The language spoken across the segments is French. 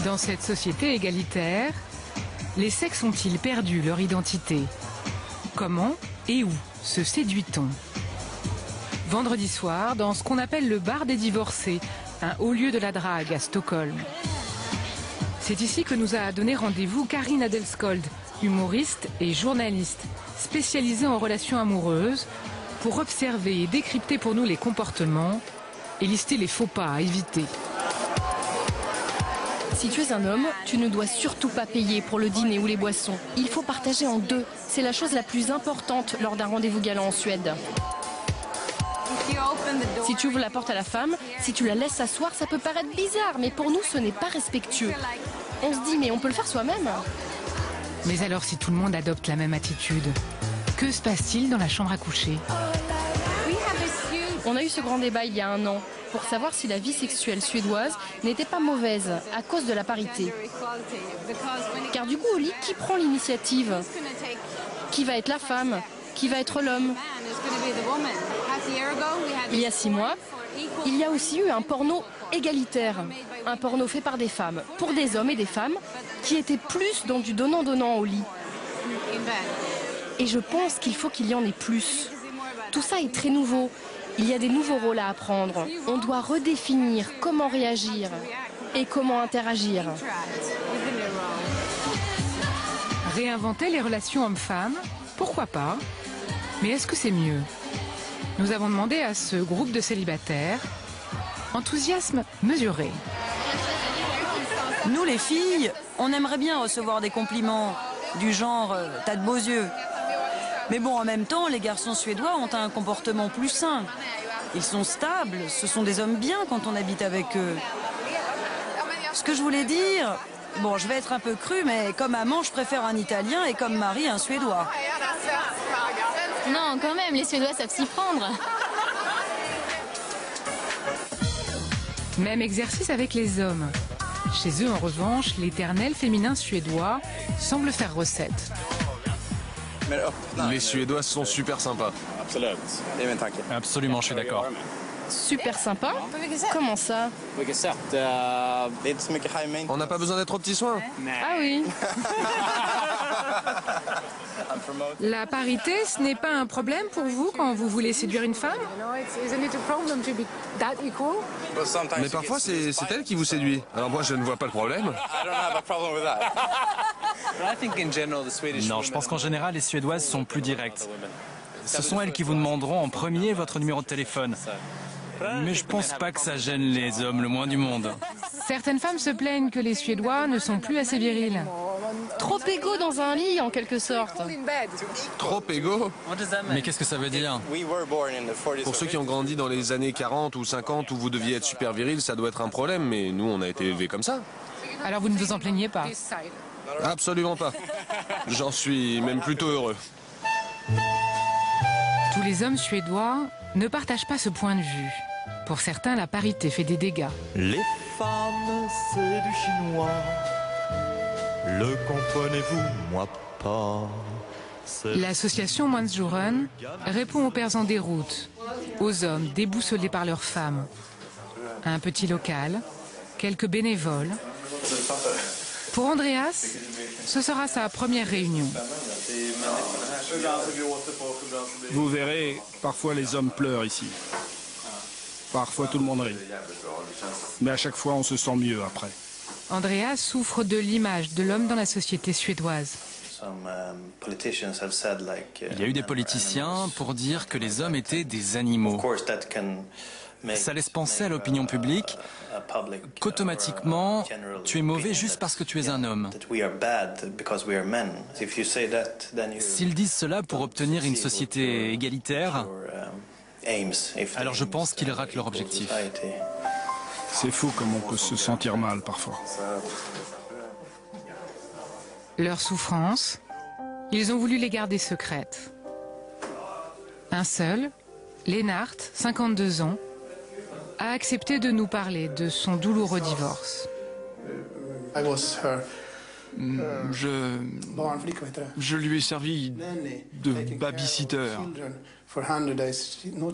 Dans cette société égalitaire, les sexes ont-ils perdu leur identité? Comment et où se séduit-on? Vendredi soir, dans ce qu'on appelle le bar des divorcés, un haut lieu de la drague à Stockholm. C'est ici que nous a donné rendez-vous Karine Adelskold, humoriste et journaliste, spécialisée en relations amoureuses, pour observer et décrypter pour nous les comportements et lister les faux pas à éviter. Si tu es un homme, tu ne dois surtout pas payer pour le dîner ou les boissons. Il faut partager en deux. C'est la chose la plus importante lors d'un rendez-vous galant en Suède. Si tu ouvres la porte à la femme, si tu la laisses s'asseoir, ça peut paraître bizarre, mais pour nous, ce n'est pas respectueux. On se dit, mais on peut le faire soi-même. Mais alors, si tout le monde adopte la même attitude, que se passe-t-il dans la chambre à coucher? On a eu ce grand débat il y a un an pour savoir si la vie sexuelle suédoise n'était pas mauvaise à cause de la parité. Car du coup, au lit, qui prend l'initiative? Qui va être la femme? Qui va être l'homme? Il y a 6 mois, il y a aussi eu un porno égalitaire. Un porno fait par des femmes, pour des hommes et des femmes, qui étaient plus dans du donnant-donnant au lit. Et je pense qu'il faut qu'il y en ait plus. Tout ça est très nouveau. Il y a des nouveaux rôles à apprendre. On doit redéfinir comment réagir et comment interagir. Réinventer les relations hommes-femmes, pourquoi pas? Mais est-ce que c'est mieux? Nous avons demandé à ce groupe de célibataires, enthousiasme mesuré. Nous les filles, on aimerait bien recevoir des compliments du genre « t'as de beaux yeux ». Mais bon, en même temps, les garçons suédois ont un comportement plus sain. Ils sont stables, ce sont des hommes bien quand on habite avec eux. Ce que je voulais dire, bon, je vais être un peu cru, mais comme amant, je préfère un Italien et comme mari, un Suédois. Non, quand même, les Suédois savent s'y prendre. Même exercice avec les hommes. Chez eux, en revanche, l'éternel féminin suédois semble faire recette. Les Suédois sont super sympas. Absolument, je suis d'accord. Super sympa? Comment ça? On n'a pas besoin d'être aux petits soins. Ah oui. La parité, ce n'est pas un problème pour vous quand vous voulez séduire une femme? Mais parfois, c'est elle qui vous séduit. Alors moi, je ne vois pas le problème. Non, je pense qu'en général, les Suédoises sont plus directes. Ce sont elles qui vous demanderont en premier votre numéro de téléphone. Mais je pense pas que ça gêne les hommes le moins du monde. Certaines femmes se plaignent que les Suédois ne sont plus assez virils. Trop égaux dans un lit, en quelque sorte. Trop égaux? Mais qu'est-ce que ça veut dire? Pour ceux qui ont grandi dans les années 40 ou 50 où vous deviez être super viril, ça doit être un problème, mais nous, on a été élevés comme ça. Alors vous ne vous en plaignez pas? Absolument pas. J'en suis même plutôt heureux. Tous les hommes suédois ne partagent pas ce point de vue. Pour certains, la parité fait des dégâts. Les femmes, c'est du chinois. Le comprenez-vous, moi pas. L'association Mansjuren répond aux pères en déroute, aux hommes déboussolés par leurs femmes. Un petit local, quelques bénévoles. Pour Andreas, ce sera sa première réunion. Vous verrez, parfois les hommes pleurent ici. Parfois tout le monde rit. Mais à chaque fois on se sent mieux après. Andreas souffre de l'image de l'homme dans la société suédoise. Il y a eu des politiciens pour dire que les hommes étaient des animaux. Ça laisse penser à l'opinion publique qu'automatiquement, tu es mauvais juste parce que tu es un homme. S'ils disent cela pour obtenir une société égalitaire, alors je pense qu'ils ratent leur objectif. C'est fou comme on peut se sentir mal parfois. Leurs souffrances, ils ont voulu les garder secrètes. Un seul, Lennart, 52 ans, a accepté de nous parler de son douloureux divorce. Je lui ai servi de babysitter.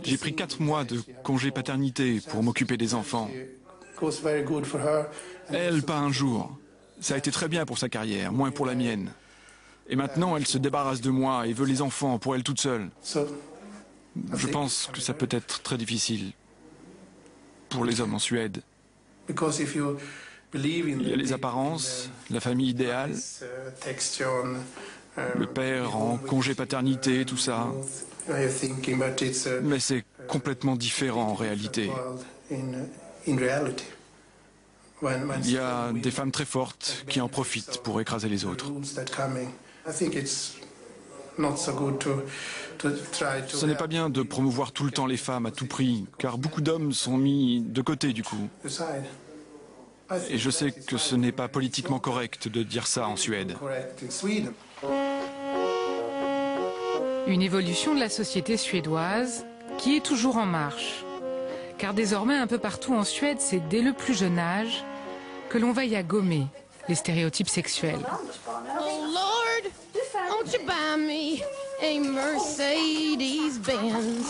J'ai pris 4 mois de congé paternité pour m'occuper des enfants. Elle, pas un jour. Ça a été très bien pour sa carrière, moins pour la mienne. Et maintenant, elle se débarrasse de moi et veut les enfants pour elle toute seule. Je pense que ça peut être très difficile pour les hommes en Suède. Il y a les apparences, la famille idéale, le père en congé paternité, tout ça. Mais c'est complètement différent en réalité. Il y a des femmes très fortes qui en profitent pour écraser les autres. Ce n'est pas bien de promouvoir tout le temps les femmes à tout prix, car beaucoup d'hommes sont mis de côté du coup. Et je sais que ce n'est pas politiquement correct de dire ça en Suède. Une évolution de la société suédoise qui est toujours en marche. Car désormais, un peu partout en Suède, c'est dès le plus jeune âge que l'on veille à gommer les stéréotypes sexuels. Oh Lord, won't you buy me a Mercedes-Benz?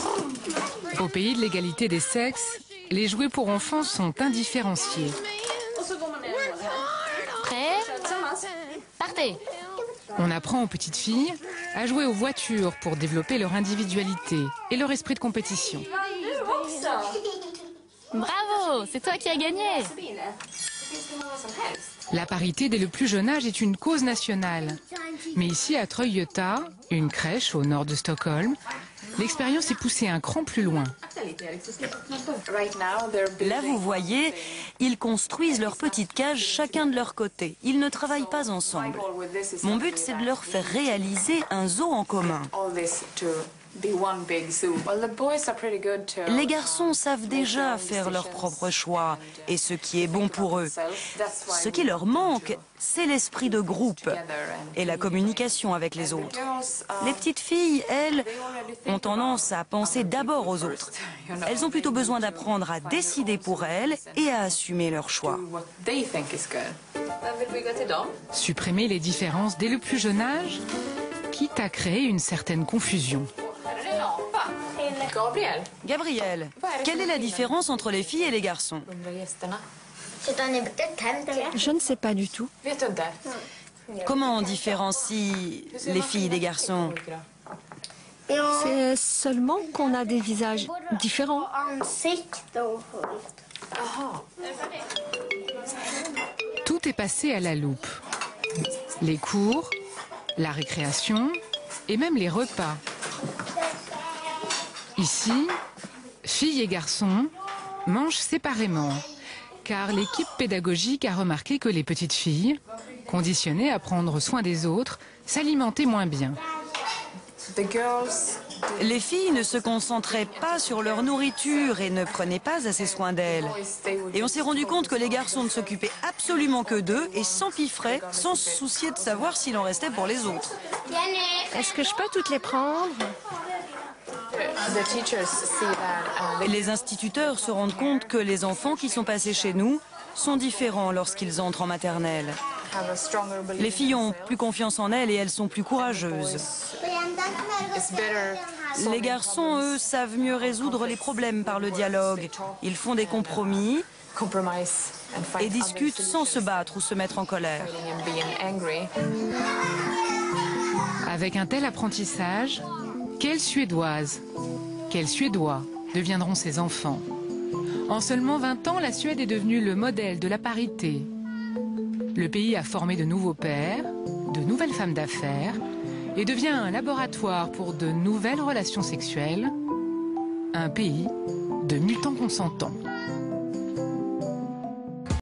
Au pays de l'égalité des sexes, les jouets pour enfants sont indifférenciés. Prêt? Partez. On apprend aux petites filles à jouer aux voitures pour développer leur individualité et leur esprit de compétition. Bravo, c'est toi qui as gagné. La parité dès le plus jeune âge est une cause nationale. Mais ici, à Troyota, une crèche au nord de Stockholm, l'expérience est poussée un cran plus loin. Là, vous voyez, ils construisent leur petite cage chacun de leur côté. Ils ne travaillent pas ensemble. Mon but, c'est de leur faire réaliser un zoo en commun. Les garçons savent déjà faire leurs propres choix et ce qui est bon pour eux. Ce qui leur manque, c'est l'esprit de groupe et la communication avec les autres. Les petites filles, elles, ont tendance à penser d'abord aux autres. Elles ont plutôt besoin d'apprendre à décider pour elles et à assumer leurs choix. Supprimer les différences dès le plus jeune âge, quitte à créer une certaine confusion. Gabriel, quelle est la différence entre les filles et les garçons? Je ne sais pas du tout. Comment on différencie les filles des garçons? C'est seulement qu'on a des visages différents. Tout est passé à la loupe. Les cours, la récréation et même les repas. Ici, filles et garçons mangent séparément, car l'équipe pédagogique a remarqué que les petites filles, conditionnées à prendre soin des autres, s'alimentaient moins bien. Les filles ne se concentraient pas sur leur nourriture et ne prenaient pas assez soin d'elles. Et on s'est rendu compte que les garçons ne s'occupaient absolument que d'eux et s'empiffraient sans se soucier de savoir s'il en restait pour les autres. Est-ce que je peux toutes les prendre? Les instituteurs se rendent compte que les enfants qui sont passés chez nous sont différents lorsqu'ils entrent en maternelle. Les filles ont plus confiance en elles et elles sont plus courageuses. Les garçons, eux, savent mieux résoudre les problèmes par le dialogue. Ils font des compromis et discutent sans se battre ou se mettre en colère. Avec un tel apprentissage, quelle Suédoise, quels Suédois deviendront ces enfants? En seulement 20 ans, la Suède est devenue le modèle de la parité. Le pays a formé de nouveaux pères, de nouvelles femmes d'affaires et devient un laboratoire pour de nouvelles relations sexuelles, un pays de mutants consentants.